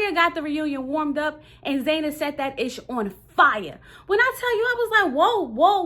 Arya got the reunion warmed up and Zaina set that ish on fire. When I tell you, I was like,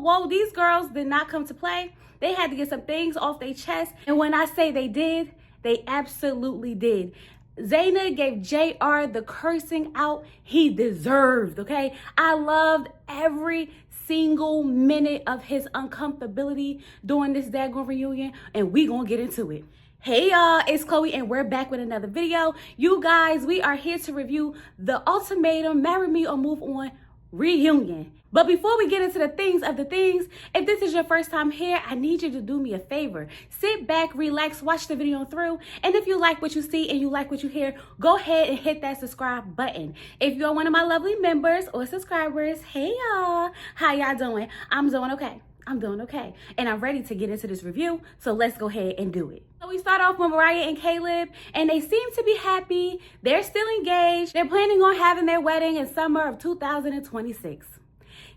whoa, these girls did not come to play. They had to get some things off their chest. And when I say they did, they absolutely did. Zaina gave JR the cursing out he deserved, okay? I loved every single minute of his uncomfortability during this daggone reunion, and we gonna get into it. Hey y'all, it's Chloe and we're back with another video. You guys, we are here to review the Ultimatum Marry Me or Move On reunion. But before we get into the things of the things, if this is your first time here, I need you to do me a favor. Sit back, relax, watch the video through, and if you like what you see and you like what you hear, go ahead and hit that subscribe button. If you're one of my lovely members or subscribers, hey y'all, how y'all doing? I'm doing okay. And I'm ready to get into this review, so let's go ahead and do it. So we start off with Mariah and Caleb, and they seem to be happy. They're still engaged. They're planning on having their wedding in summer of 2026.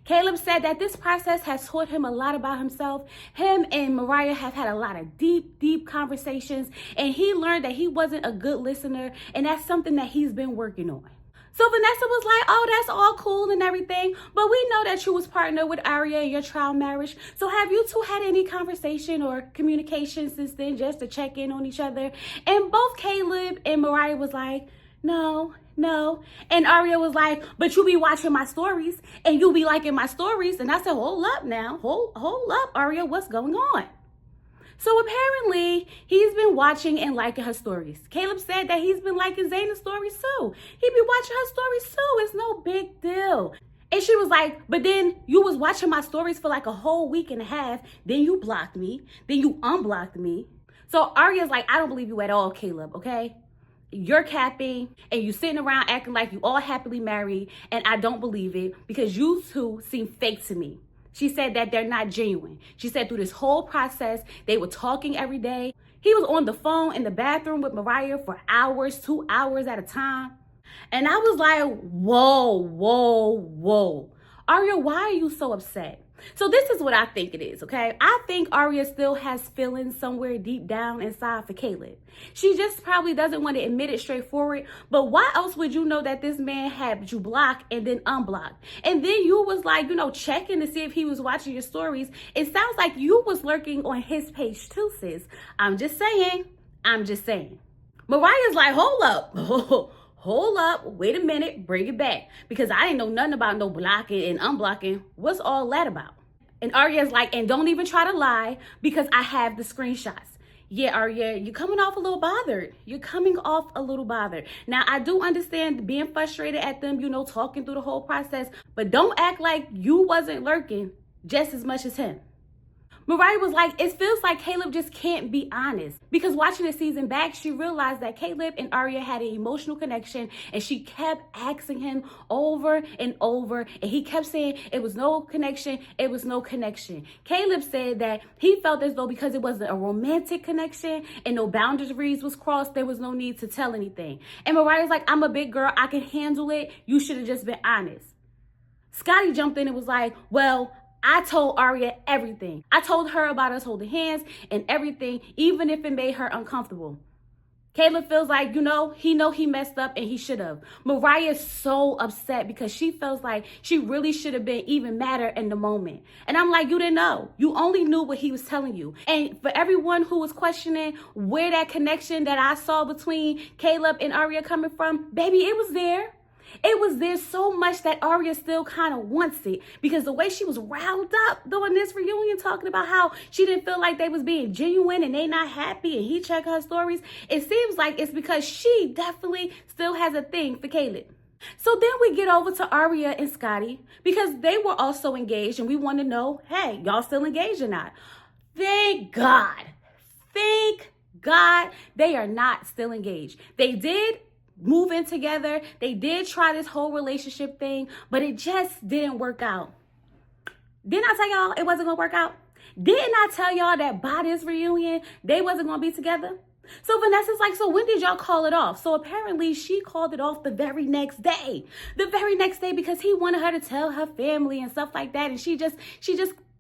Caleb said that this process has taught him a lot about himself. Him and Mariah have had a lot of deep conversations, and he learned that he wasn't a good listener, and that's something that he's been working on. So Vanessa was like, oh, that's all cool and everything, but we know that you was partnered with Arya in your trial marriage. So have you two had any conversation or communication since then just to check in on each other? And both Caleb and Mariah was like, no. And Arya was like, but you be watching my stories and you be liking my stories. And I said, hold up now, hold up, Arya, what's going on? So apparently he's been watching and liking her stories. Caleb said that he's been liking Zaina's stories too. He be watching her stories too. It's no big deal. And she was like, but then you was watching my stories for like a whole week and a half. Then you blocked me. Then you unblocked me. So Arya's like, I don't believe you at all, Caleb, okay? You're capping and you sitting around acting like you all happily married, and I don't believe it because you two seem fake to me. She said that they're not genuine. She said through this whole process, they were talking every day. He was on the phone in the bathroom with Mariah for hours, 2 hours at a time. And I was like, whoa. Arya, why are you so upset? So this is what I think it is, okay? I think Arya still has feelings somewhere deep down inside for Caleb. She just probably doesn't want to admit it straightforward, but why else would you know that this man had you blocked and then unblocked? And then you was like, checking to see if he was watching your stories. It sounds like you was lurking on his page too, sis. I'm just saying. Mariah's like, hold up, wait a minute, bring it back. Because I didn't know nothing about no blocking and unblocking. What's all that about? And Arya's like, and don't even try to lie because I have the screenshots. Yeah, Arya, you're coming off a little bothered. Now, I do understand being frustrated at them, talking through the whole process, but don't act like you wasn't lurking just as much as him. Mariah was like, it feels like Caleb just can't be honest. Because watching the season back, she realized that Caleb and Arya had an emotional connection, and she kept asking him over and over, and he kept saying it was no connection. Caleb said that he felt as though because it wasn't a romantic connection and no boundaries was crossed, there was no need to tell anything. And Mariah's like, I'm a big girl. I can handle it. You should have just been honest. Scotty jumped in and was like, well, I told Arya everything. I told her about us holding hands and everything, even if it made her uncomfortable. Caleb feels like, he messed up and he should have. Mariah's so upset because she feels like she really should have been even madder in the moment. And I'm like, you didn't know. You only knew what he was telling you. And for everyone who was questioning where that connection that I saw between Caleb and Arya coming from, baby, it was there. It was there so much that Arya still kind of wants it because the way she was riled up during this reunion talking about how she didn't feel like they was being genuine and they not happy and he checked her stories, it seems like it's because she definitely still has a thing for Caleb. So then we get over to Arya and Scotty because they were also engaged and we want to know, hey, y'all still engaged or not? Thank God they are not still engaged. They did move in together. They did try this whole relationship thing, but it just didn't work out. Didn't I tell y'all it wasn't gonna work out? Didn't I tell y'all that by this reunion, they wasn't gonna be together? So Vanessa's like, so when did y'all call it off? So apparently she called it off the very next day. Because he wanted her to tell her family and stuff like that. And she just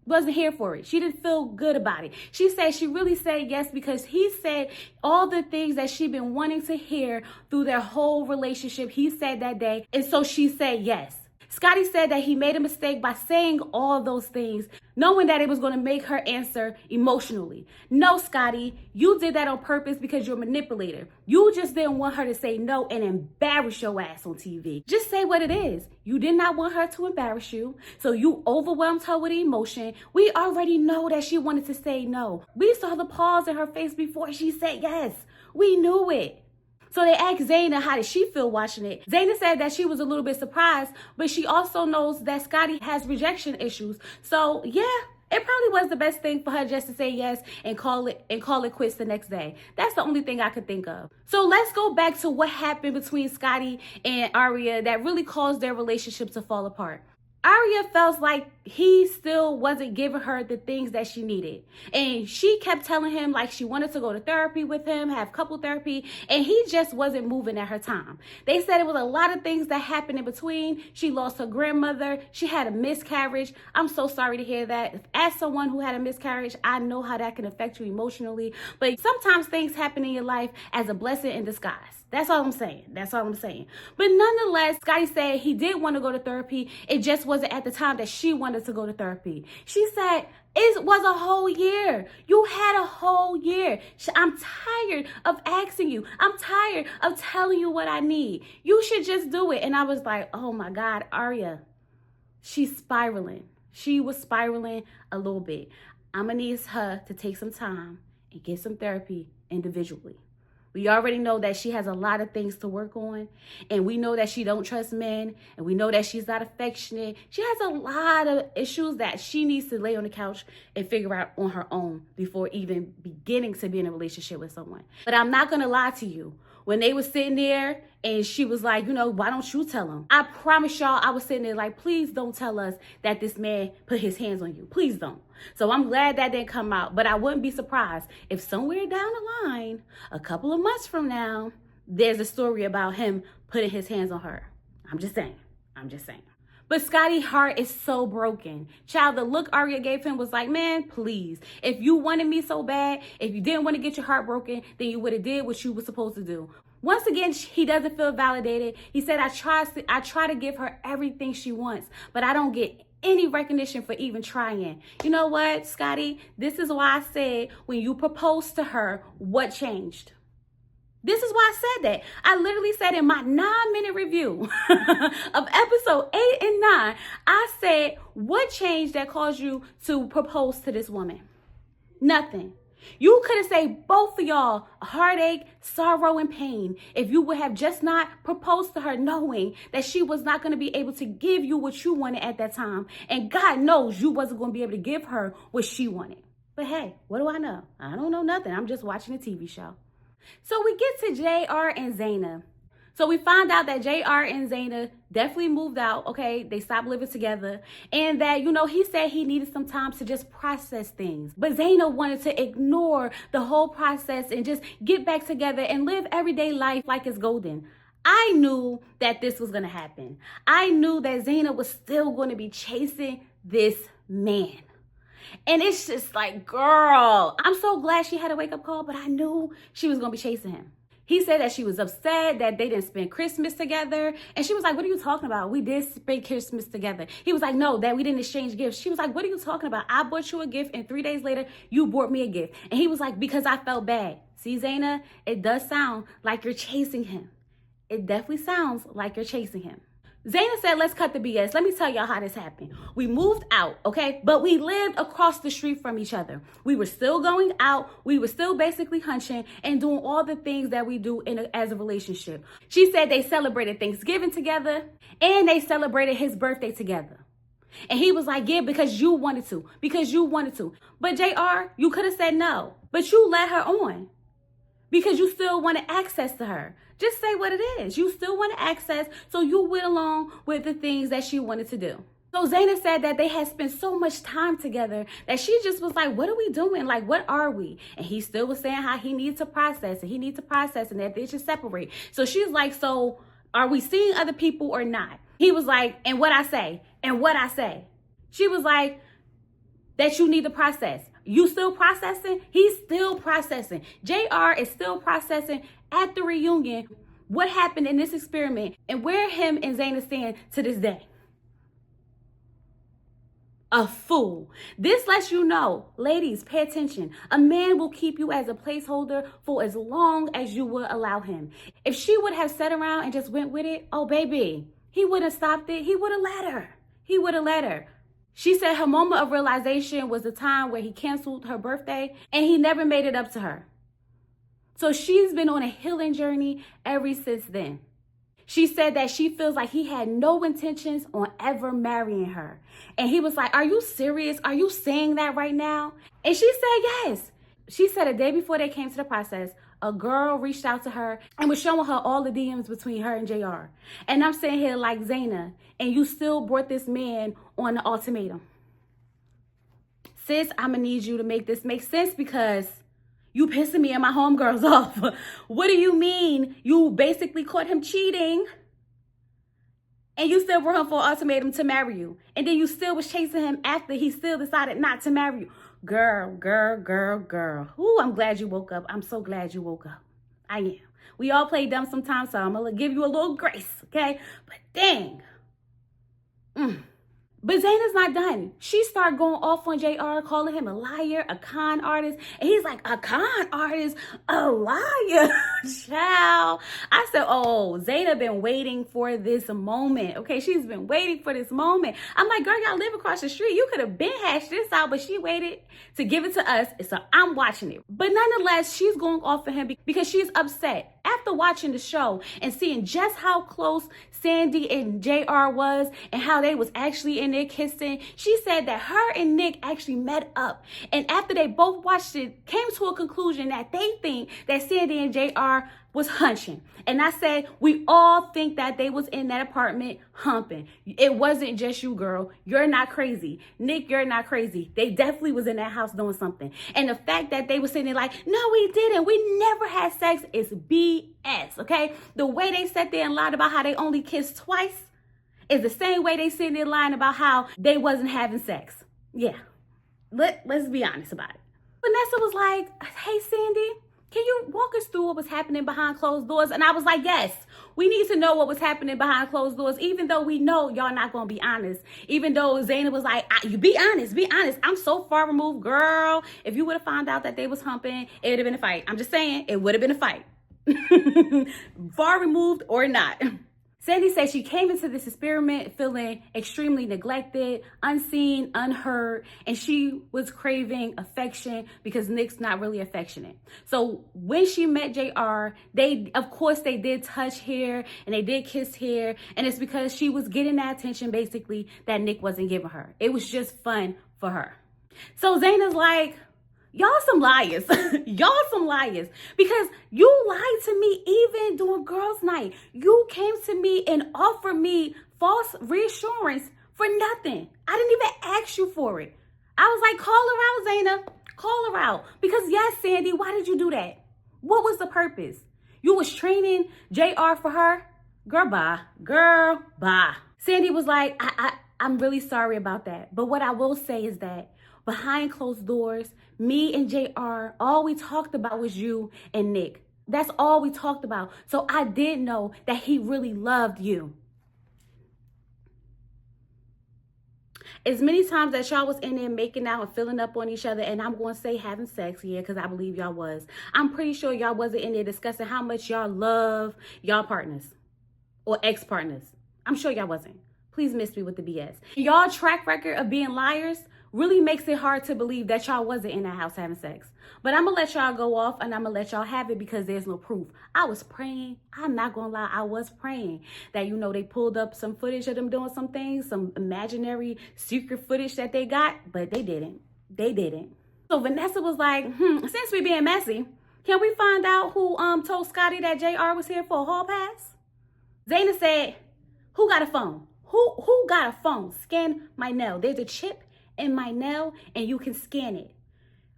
wasn't here for it. She didn't feel good about it. She said she really said yes because he said all the things that she'd been wanting to hear through their whole relationship. He said that day, and so she said yes. Scotty said that he made a mistake by saying all those things, knowing that it was going to make her answer emotionally. No, Scotty, you did that on purpose because you're a manipulator. You just didn't want her to say no and embarrass your ass on TV. Just say what it is. You did not want her to embarrass you, so you overwhelmed her with emotion. We already know that she wanted to say no. We saw the pause in her face before she said yes. We knew it. So they asked Zaina how did she feel watching it. Zaina said that she was a little bit surprised, but she also knows that Scotty has rejection issues. So yeah, it probably was the best thing for her just to say yes and call it quits the next day. That's the only thing I could think of. So let's go back to what happened between Scotty and Arya that really caused their relationship to fall apart. Arya felt like he still wasn't giving her the things that she needed. And she kept telling him like she wanted to go to therapy with him, have couple therapy, and he just wasn't moving at her time. They said it was a lot of things that happened in between. She lost her grandmother. She had a miscarriage. I'm so sorry to hear that. As someone who had a miscarriage, I know how that can affect you emotionally. But sometimes things happen in your life as a blessing in disguise. That's all I'm saying. That's all I'm saying. But nonetheless, Scotty said he did want to go to therapy. It just wasn't at the time that she wanted to go to therapy. She said, it was a whole year. You had a whole year. I'm tired of asking you. I'm tired of telling you what I need. You should just do it. And I was like, oh my God, Arya, she's spiraling. She was spiraling a little bit. I'm going to need her to take some time and get some therapy individually. We already know that she has a lot of things to work on, and we know that she don't trust men, and we know that she's not affectionate. She has a lot of issues that she needs to lay on the couch and figure out on her own before even beginning to be in a relationship with someone. But I'm not going to lie to you. When they were sitting there and she was like, why don't you tell him? I promise y'all, I was sitting there like, please don't tell us that this man put his hands on you. Please don't. So I'm glad that didn't come out, but I wouldn't be surprised if somewhere down the line, a couple of months from now, there's a story about him putting his hands on her. I'm just saying. But Scotty's heart is so broken. Child, the look Arya gave him was like, man, please. If you wanted me so bad, if you didn't want to get your heart broken, then you would have did what you were supposed to do. Once again, he doesn't feel validated. He said, I try to give her everything she wants, but I don't get any recognition for even trying. You know what, Scotty? This is why I said when you proposed to her, what changed? This is why I said that. I literally said in my 9-minute review of episode 8 and 9, I said, what changed that caused you to propose to this woman? Nothing. You could have saved both of y'all heartache, sorrow, and pain if you would have just not proposed to her knowing that she was not going to be able to give you what you wanted at that time. And God knows you wasn't going to be able to give her what she wanted. But hey, what do I know? I don't know nothing. I'm just watching a TV show. So we get to J.R. and Zaina. So we find out that J.R. and Zaina definitely moved out, okay? They stopped living together. And that, he said he needed some time to just process things. But Zaina wanted to ignore the whole process and just get back together and live everyday life like it's golden. I knew that this was going to happen. I knew that Zaina was still going to be chasing this man. And it's just like, girl, I'm so glad she had a wake-up call, but I knew she was going to be chasing him. He said that she was upset that they didn't spend Christmas together. And she was like, what are you talking about? We did spend Christmas together. He was like, no, that we didn't exchange gifts. She was like, what are you talking about? I bought you a gift and 3 days later, you bought me a gift. And he was like, because I felt bad. See, Zaina, it does sound like you're chasing him. It definitely sounds like you're chasing him. Zaina said, let's cut the BS. Let me tell y'all how this happened. We moved out, okay? But we lived across the street from each other. We were still going out. We were still basically hunching and doing all the things that we do as a relationship. She said they celebrated Thanksgiving together and they celebrated his birthday together. And he was like, yeah, because you wanted to. But JR, you could have said no. But you let her on because you still wanted access to her. Just say what it is. You still want access, so you went along with the things that she wanted to do. So Zaina said that they had spent so much time together that she just was like, what are we doing? Like, what are we? And he still was saying how he needs to process and that they should separate. So she's like, so are we seeing other people or not? He was like, and what I say? She was like, that you need to process. You still processing? He's still processing. JR is still processing at the reunion what happened in this experiment and where him and Zaina stand to this day. A fool. This lets you know, ladies, pay attention. A man will keep you as a placeholder for as long as you will allow him. If she would have sat around and just went with it, oh baby, he would have stopped it. He would have let her. He would have let her. She said her moment of realization was the time where he canceled her birthday and he never made it up to her. So she's been on a healing journey ever since then. She said that she feels like he had no intentions on ever marrying her. And he was like, are you serious? Are you saying that right now? And she said yes. She said a day before they came to the process, a girl reached out to her and was showing her all the DMs between her and JR. And I'm sitting here like, Zaina, and you still brought this man on the ultimatum. Sis, I'm gonna need you to make this make sense because you pissing me and my homegirls off. What do you mean? You basically caught him cheating and you still brought him for an ultimatum to marry you. And then you still was chasing him after he still decided not to marry you. Girl. Ooh, I'm glad you woke up. I'm so glad you woke up. I am. We all play dumb sometimes, so I'm going to give you a little grace, okay? But dang. But Zaina's not done. She started going off on JR, calling him a liar, a con artist. And he's like, a con artist, a liar. Child. I said, oh, Zaina been waiting for this moment. Okay, she's been waiting for this moment. I'm like, girl, y'all live across the street. You could have been hashed this out, but she waited to give it to us. So I'm watching it. But nonetheless, she's going off for him because she's upset. After watching the show and seeing just how close Sandy and JR was and how they was actually in there kissing, she said that her and Nick actually met up. And after they both watched it, came to a conclusion that they think that Sandy and JR was hunching. And I said, we all think that they was in that apartment humping. It wasn't just you, girl. You're not crazy. Nick, you're not crazy. They definitely was in that house doing something. And the fact that they were sitting there like, no, we didn't. We never had sex is BS, okay? The way they sat there and lied about how they only kissed twice is the same way they sitting there lying about how they wasn't having sex. Yeah, let's be honest about it. Vanessa was like, hey, Sandy, can you walk us through what was happening behind closed doors? And I was like, yes, we need to know what was happening behind closed doors, even though we know y'all not going to be honest. Even though Zaina was like, you be honest. I'm so far removed, girl. If you would have found out that they was humping, it would have been a fight. I'm just saying, it would have been a fight. Far removed or not. Sandy said she came into this experiment feeling extremely neglected, unseen, unheard, and she was craving affection because Nick's not really affectionate. So when she met JR, of course they did touch here and they did kiss here, and it's because she was getting that attention basically that Nick wasn't giving her. It was just fun for her. So Zaina's like, y'all some liars. Y'all some liars. Because you lied to me even during girls' night. You came to me and offered me false reassurance for nothing. I didn't even ask you for it. I was like, call her out, Zaina. Call her out. Because yes, Sandy, why did you do that? What was the purpose? You was training JR for her? Girl, bye. Girl, bye. Sandy was like, I'm really sorry about that. But what I will say is that behind closed doors, me and JR, all we talked about was you and Nick. That's all we talked about. So I did know that he really loved you. As many times that y'all was in there making out and filling up on each other, and I'm going to say having sex, yeah, because I believe y'all was. I'm pretty sure y'all wasn't in there discussing how much y'all love y'all partners or ex-partners. I'm sure y'all wasn't. Please miss me with the BS. Y'all track record of being liars really makes it hard to believe that y'all wasn't in that house having sex. But I'm going to let y'all go off and I'm going to let y'all have it because there's no proof. I was praying. I'm not going to lie. I was praying that, they pulled up some footage of them doing some things, some imaginary secret footage that they got, but they didn't. They didn't. So Vanessa was like, since we being messy, can we find out who told Scotty that JR was here for a hall pass? Zaina said, who got a phone? Who got a phone? Scan my nail. There's a chip in my nail and you can scan it.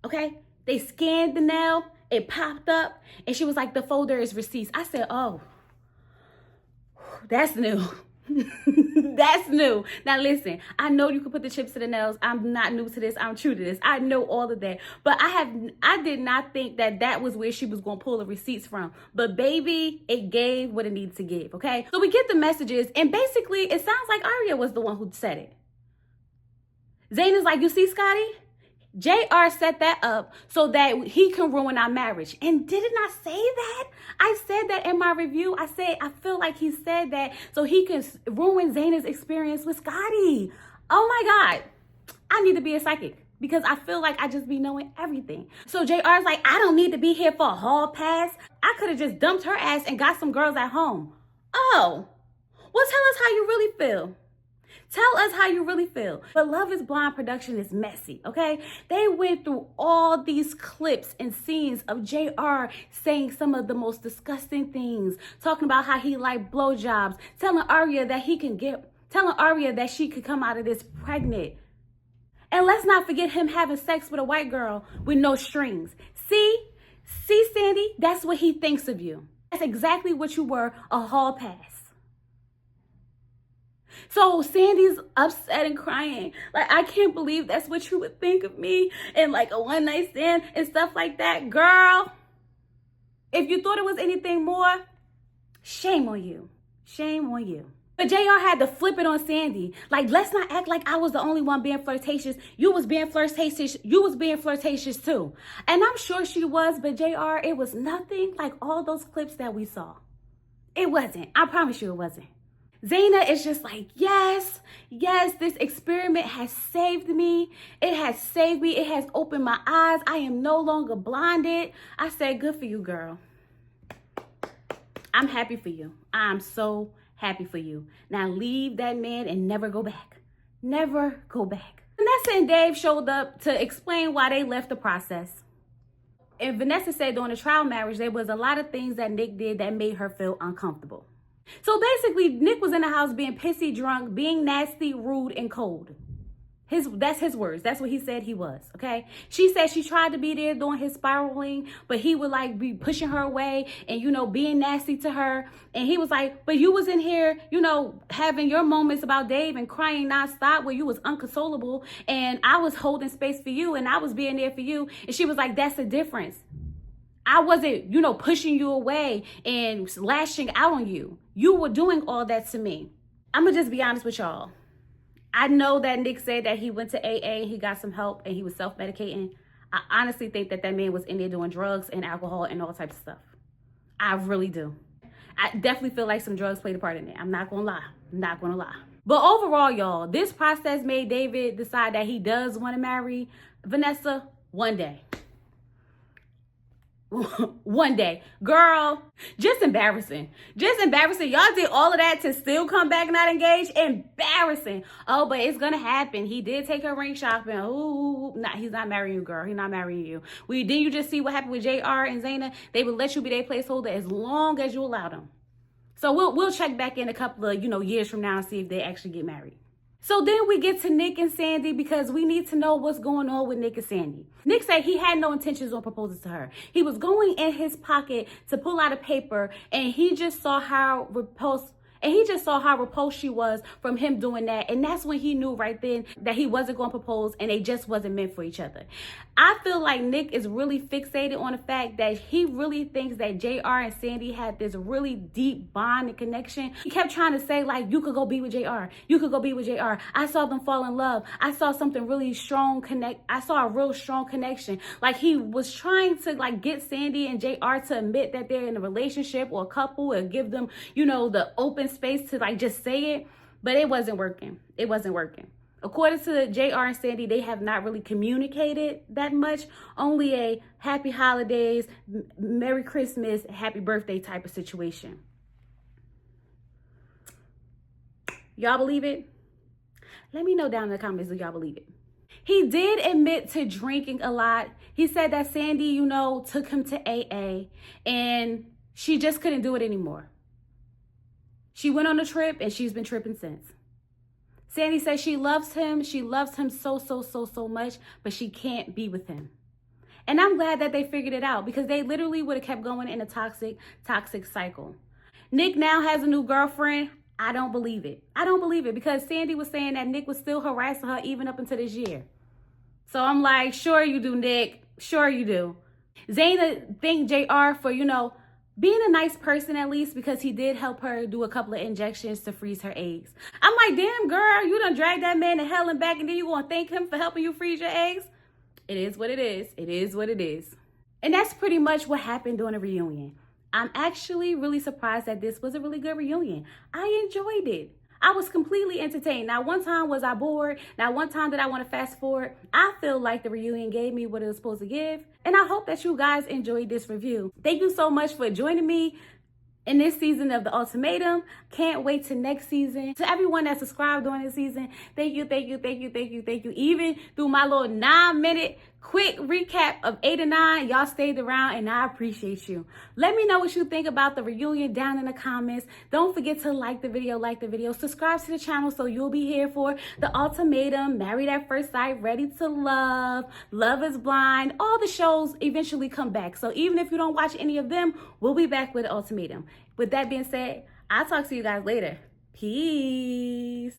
Okay? They scanned the nail, it popped up, and she was like, the folder is receipts. I said, oh, that's new. That's new. Now listen, I know you can put the chips to the nails. I'm not new to this. I'm true to this. I know all of that. But I did not think that that was where she was going to pull the receipts from. But baby, it gave what it needed to give, okay? So we get the messages, and basically it sounds like Arya was the one who said it. Zaina's like, you see, Scotty? JR set that up so that he can ruin our marriage. And didn't I say that? I said that in my review. I said, I feel like he said that so he can ruin Zaina's experience with Scotty. Oh my God. I need to be a psychic because I feel like I just be knowing everything. So JR's like, I don't need to be here for a hall pass. I could have just dumped her ass and got some girls at home. Oh, well, tell us how you really feel. Tell us how you really feel. But Love is Blind production is messy, okay? They went through all these clips and scenes of JR saying some of the most disgusting things, talking about how he liked blowjobs, telling Arya that she could come out of this pregnant. And let's not forget him having sex with a white girl with no strings. See, Sandy, that's what he thinks of you. That's exactly what you were, a hall pass. So Sandy's upset and crying. Like, I can't believe that's what you would think of me and like a one night stand and stuff like that. Girl, if you thought it was anything more, shame on you. Shame on you. But JR had to flip it on Sandy. Like, let's not act like I was the only one being flirtatious. You was being flirtatious. You was being flirtatious too. And I'm sure she was, but JR, it was nothing like all those clips that we saw. It wasn't. I promise you it wasn't. Zaina is just like, yes, this experiment has saved me. It has saved me. It has opened my eyes. I am no longer blinded. I said, good for you, girl. I'm happy for you. I'm so happy for you. Now leave that man and never go back. Never go back. Vanessa and Dave showed up to explain why they left the process. And Vanessa said during the trial marriage, there was a lot of things that Nick did that made her feel uncomfortable. So basically, Nick was in the house being pissy drunk, being nasty, rude, and cold. That's his words. That's what he said he was, okay? She said she tried to be there doing his spiraling, but he would like be pushing her away and, you know, being nasty to her. And he was like, but you was in here, you know, having your moments about Dave and crying nonstop where you was unconsolable. And I was holding space for you and I was being there for you. And she was like, that's the difference. I wasn't, you know, pushing you away and lashing out on you. You were doing all that to me. I'm going to just be honest with y'all. I know that Nick said that he went to AA, he got some help, and he was self-medicating. I honestly think that man was in there doing drugs and alcohol and all types of stuff. I really do. I definitely feel like some drugs played a part in it. I'm not going to lie. I'm not going to lie. But overall, y'all, this process made David decide that he does want to marry Vanessa one day. One day. Girl, just embarrassing. Just embarrassing. Y'all did all of that to still come back not engaged. Embarrassing. Oh, but it's gonna happen. He did take her ring shopping. Ooh, he's not marrying you, girl. He's not marrying you. Didn't you just see what happened with JR and Zaina? They would let you be their placeholder as long as you allow them. So we'll check back in a couple of, years from now and see if they actually get married. So then we get to Nick and Sandy because we need to know what's going on with Nick and Sandy. Nick said he had no intentions on proposing to her. He was going in his pocket to pull out a paper and he just saw how repulsed she was from him doing that. And that's when he knew right then that he wasn't going to propose and they just wasn't meant for each other. I feel like Nick is really fixated on the fact that he really thinks that JR and Sandy had this really deep bond and connection. He kept trying to say, like, you could go be with JR. You could go be with JR. I saw them fall in love. I saw something really strong I saw a real strong connection. Like, he was trying to, like, get Sandy and JR to admit that they're in a relationship or a couple and give them, the open space to, like, just say it. But it wasn't working. It wasn't working. According to JR and Sandy, they have not really communicated that much. Only a happy holidays, Merry Christmas, happy birthday type of situation. Y'all believe it? Let me know down in the comments if y'all believe it. He did admit to drinking a lot. He said that Sandy, took him to AA and she just couldn't do it anymore. She went on a trip and she's been tripping since. Sandy says she loves him. She loves him so much, but she can't be with him. And I'm glad that they figured it out because they literally would have kept going in a toxic cycle. Nick now has a new girlfriend. I don't believe it. I don't believe it because Sandy was saying that Nick was still harassing her even up until this year. So I'm like, sure you do, Nick. Sure you do. Zaina thanked JR for, being a nice person at least because he did help her do a couple of injections to freeze her eggs. I'm like, damn, girl, you done dragged that man to hell and back and then you gonna thank him for helping you freeze your eggs? It is what it is. It is what it is. And that's pretty much what happened during the reunion. I'm actually really surprised that this was a really good reunion. I enjoyed it. I was completely entertained. Not one time was I bored. Not one time did I want to fast forward. I feel like the reunion gave me what it was supposed to give. And I hope that you guys enjoyed this review. Thank you so much for joining me in this season of the Ultimatum. Can't wait to next season. To everyone that subscribed during this season, thank you, thank you, thank you, thank you, thank you. Even through my little 9-minute quick recap of 8 and 9, y'all stayed around and I appreciate you. Let me know what you think about the reunion down in the comments. Don't forget to like the video, subscribe to the channel so you'll be here for the Ultimatum, Married at First Sight, Ready to Love, Love is Blind. All the shows eventually come back. So even if you don't watch any of them, we'll be back with the Ultimatum. With that being said, I'll talk to you guys later. Peace.